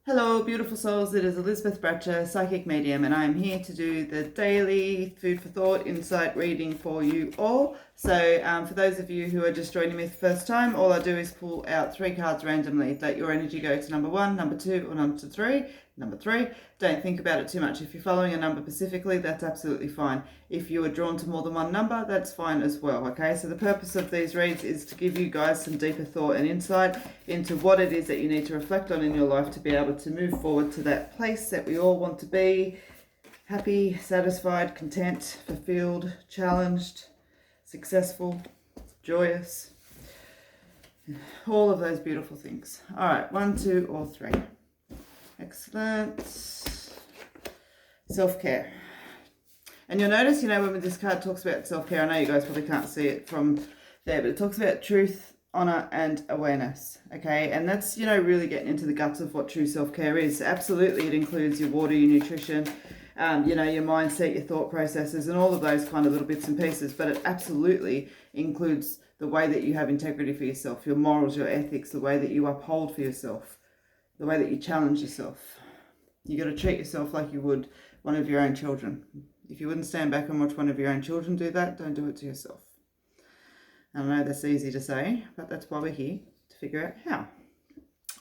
Hello, beautiful souls. It is Elizabeth Bratcher, psychic medium, and I am here to do the daily food for thought insight reading for you all. So, for those of you who are just joining me for the first time, all I do is pull out 3 cards randomly. Let your energy go to number 1, number 2, or number 3. Number 3, don't think about it too much. If you're following a number specifically, that's absolutely fine. If you are drawn to more than one number, that's fine as well, okay? So the purpose of these reads is to give you guys some deeper thought and insight into what it is that you need to reflect on in your life to be able to move forward to that place that we all want to be: happy, satisfied, content, fulfilled, challenged, successful, joyous, all of those beautiful things. All right, 1, 2, or 3. Excellent. Self-care. And you'll notice, when this card talks about self-care, I know you guys probably can't see it from there, but it talks about truth, honor, and awareness. Okay, and that's, really getting into the guts of what true self-care is. Absolutely, it includes your water, your nutrition, your mindset, your thought processes, and all of those kind of little bits and pieces. But it absolutely includes the way that you have integrity for yourself, your morals, your ethics, the way that you uphold for yourself, the way that you challenge yourself. You got to treat yourself like you would one of your own children. If you wouldn't stand back and watch one of your own children do that, don't do it to yourself. I know that's easy to say, but that's why we're here, to figure out how.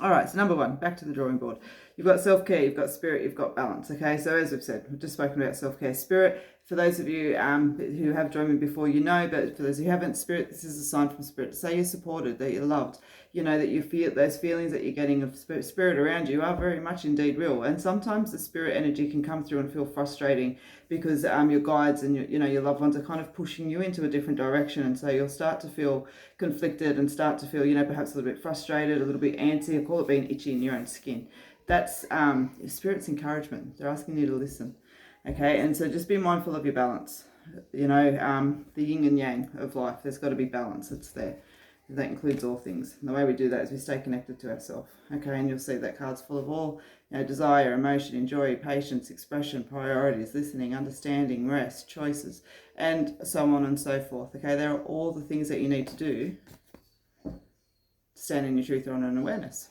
All right, so number 1, back to the drawing board. You've got self-care, you've got spirit, you've got balance, okay? So as we've said, we've just spoken about self-care. Spirit, for those of you who have joined me before, but for those who haven't, spirit, this is a sign from spirit to say you're supported, that you're loved, that you feel those feelings that you're getting of spirit around you are very much indeed real. And sometimes the spirit energy can come through and feel frustrating because your guides and your loved ones are kind of pushing you into a different direction, and so you'll start to feel conflicted and start to feel perhaps a little bit frustrated, a little bit antsy. I call it being itchy in your own skin. That's spirit's encouragement. They're asking you to listen, okay? And so just be mindful of your balance. The yin and yang of life, there's got to be balance. It's there. That includes all things. And the way we do that is we stay connected to ourselves, okay? And you'll see that card's full of all, desire, emotion, joy, patience, expression, priorities, listening, understanding, rest, choices, and so on and so forth, okay? There are all the things that you need to do to stand in your truth, honor, and awareness.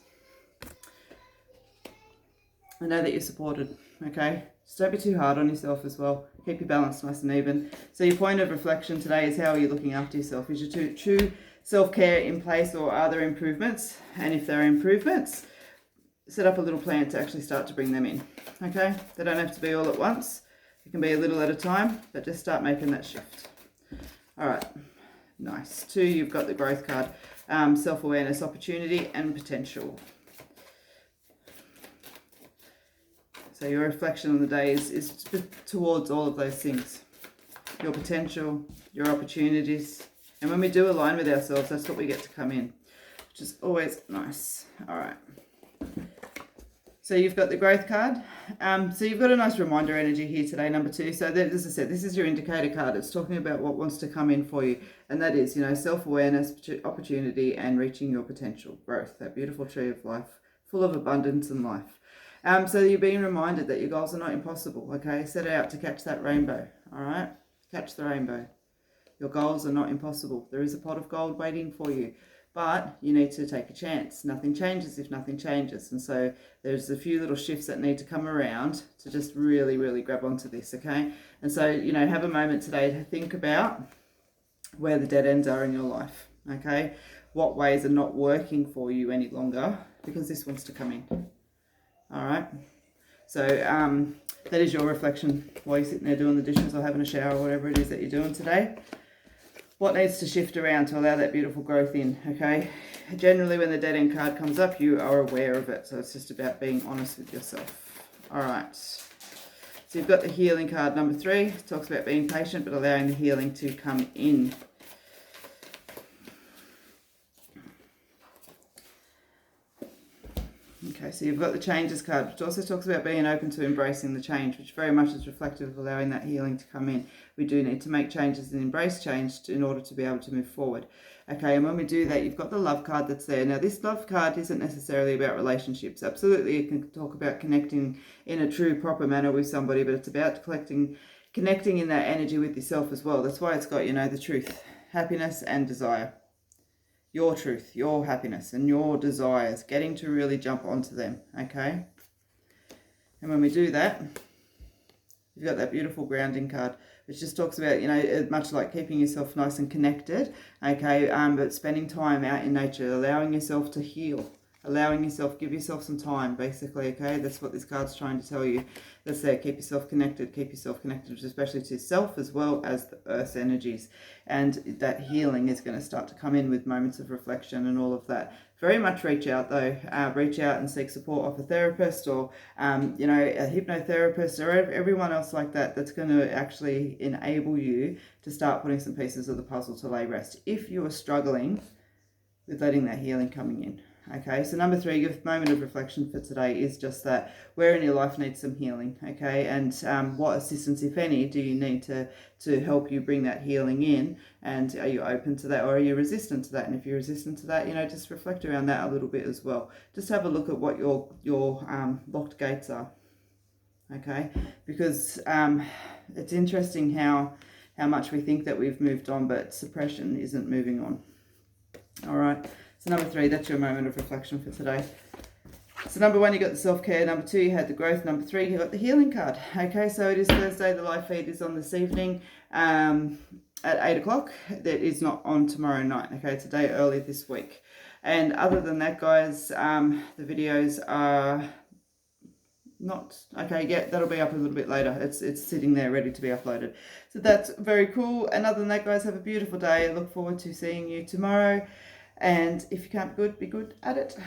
I know that you're supported, okay? Just don't be too hard on yourself as well. Keep your balance nice and even. So your point of reflection today is, how are you looking after yourself? Is your true self-care in place, or are there improvements? And if there are improvements, set up a little plan to actually start to bring them in, okay? They don't have to be all at once. It can be a little at a time, but just start making that shift. All right, nice. 2, you've got the growth card, self-awareness, opportunity, and potential. So your reflection on the day is towards all of those things. Your potential, your opportunities. And when we do align with ourselves, that's what we get to come in, which is always nice. All right. So you've got the growth card. So you've got a nice reminder energy here today, number 2. So that, as I said, this is your indicator card. It's talking about what wants to come in for you. And that is, self-awareness, opportunity, and reaching your potential. Growth, that beautiful tree of life, full of abundance and life. So you're being reminded that your goals are not impossible, okay? Set out to catch that rainbow, all right? Catch the rainbow. Your goals are not impossible. There is a pot of gold waiting for you, but you need to take a chance. Nothing changes if nothing changes. And so there's a few little shifts that need to come around to just really, really grab onto this, okay? And so, have a moment today to think about where the dead ends are in your life, okay? What ways are not working for you any longer, because this wants to come in. All right, so that is your reflection while you're sitting there doing the dishes or having a shower or whatever it is that you're doing today. What needs to shift around to allow that beautiful growth in, okay? Generally, when the dead end card comes up, you are aware of it, so it's just about being honest with yourself. All right, so you've got the healing card, number 3. It talks about being patient but allowing the healing to come in. Okay, so you've got the changes card, which also talks about being open to embracing the change, which very much is reflective of allowing that healing to come in. We do need to make changes and embrace change in order to be able to move forward. Okay, and when we do that, you've got the love card that's there. Now, this love card isn't necessarily about relationships. Absolutely, it can talk about connecting in a true, proper manner with somebody, but it's about connecting in that energy with yourself as well. That's why it's got, the truth, happiness, and desire. Your truth, your happiness, and your desires, getting to really jump onto them, okay? And when we do that, you've got that beautiful grounding card, which just talks about, you know, much like keeping yourself nice and connected, okay, but spending time out in nature, allowing yourself to heal, allowing yourself, give yourself some time, basically, okay? That's what this card's trying to tell you. That's there, keep yourself connected, especially to yourself as well as the Earth's energies. And that healing is going to start to come in with moments of reflection and all of that. Very much reach out though, reach out and seek support of a therapist or, you know, a hypnotherapist or everyone else like that, that's going to actually enable you to start putting some pieces of the puzzle to lay rest if you are struggling with letting that healing coming in. Okay, so number 3, your moment of reflection for today is just that, where in your life needs some healing, okay, and what assistance, if any, do you need to help you bring that healing in, and are you open to that or are you resistant to that? And if you're resistant to that, you know, just reflect around that a little bit as well. Just have a look at what your locked gates are, okay, because it's interesting how much we think that we've moved on, but suppression isn't moving on. All right. So number 3, that's your moment of reflection for today. So number 1, you got the self-care. Number 2, you had the growth. Number 3, you got the healing card. Okay, so it is Thursday. The live feed is on this evening at 8 o'clock. That is not on tomorrow night. Okay, it's a day early this week. And other than that, guys, the videos are not okay. Yeah, that'll be up a little bit later. It's sitting there ready to be uploaded. So that's very cool. And other than that, guys, have a beautiful day. I look forward to seeing you tomorrow. And if you can't be good at it.